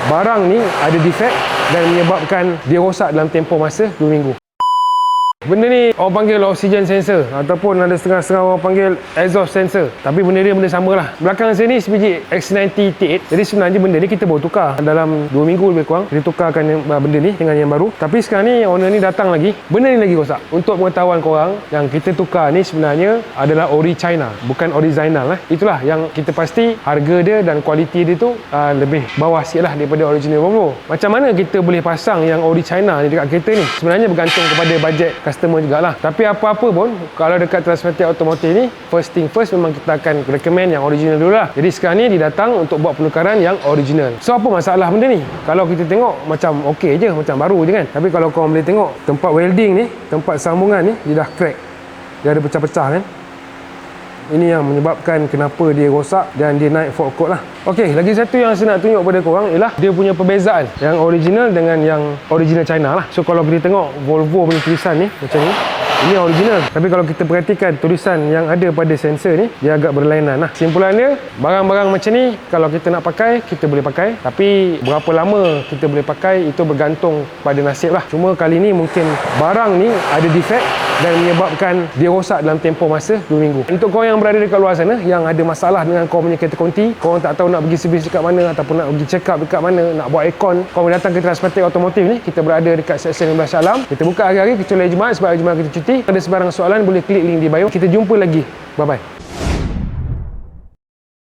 barang ni ada defect dan menyebabkan dia rosak dalam tempoh masa 2 minggu. Benda ni orang panggil oxygen sensor ataupun ada setengah-setengah orang panggil exhaust sensor. Tapi benda dia benda sama lah. Belakang saya ni sebiji X90 T8. Jadi sebenarnya benda ni kita baru tukar. Dalam 2 minggu lebih kurang kita tukarkan benda ni dengan yang baru. Tapi sekarang ni owner ni datang lagi, benda ni lagi rosak. Untuk pengetahuan korang, yang kita tukar ni sebenarnya adalah ori China, bukan original lah. Itulah yang kita pasti harga dia dan kualiti dia tu lebih bawah sikit lah daripada original Volvo. Macam mana kita boleh pasang yang ori China ni dekat kereta ni? Sebenarnya bergantung kepada bajet customer jugalah. Tapi apa-apa pun, kalau dekat Transmedia Automotive ni, first thing first memang kita akan recommend yang original dulu lah. Jadi sekarang ni dia datang untuk buat penukaran yang original. So apa masalah benda ni? Kalau kita tengok macam okey je, macam baru je kan. Tapi kalau korang boleh tengok tempat welding ni, tempat sambungan ni dia dah crack. Dia ada pecah-pecah kan. Ini yang menyebabkan kenapa dia rosak dan dia naik fault code lah. Okey, lagi satu yang saya nak tunjuk pada korang ialah dia punya perbezaan yang original dengan yang original China lah. So kalau kita tengok Volvo punya tulisan ni macam ni, ini original. Tapi kalau kita perhatikan tulisan yang ada pada sensor ni, dia agak berlainan lah. Simpulannya, barang-barang macam ni kalau kita nak pakai, kita boleh pakai. Tapi berapa lama kita boleh pakai itu bergantung pada nasib lah. Cuma kali ni mungkin barang ni ada defect dan menyebabkan dia rosak dalam tempoh masa 2 minggu. Untuk korang yang berada dekat luar sana yang ada masalah dengan korang punya kereta konti, korang tak tahu nak pergi servis dekat mana ataupun nak pergi check up dekat mana, nak buat aircon, korang boleh datang ke Transmedia Automotive ni. Kita berada dekat Seksyen 15 Shah Alam. Kita buka hari-hari kecuali Jumaat sebab hari Jumaat kita cuti. Ada sebarang soalan boleh klik link di bio. Kita jumpa lagi. Bye bye.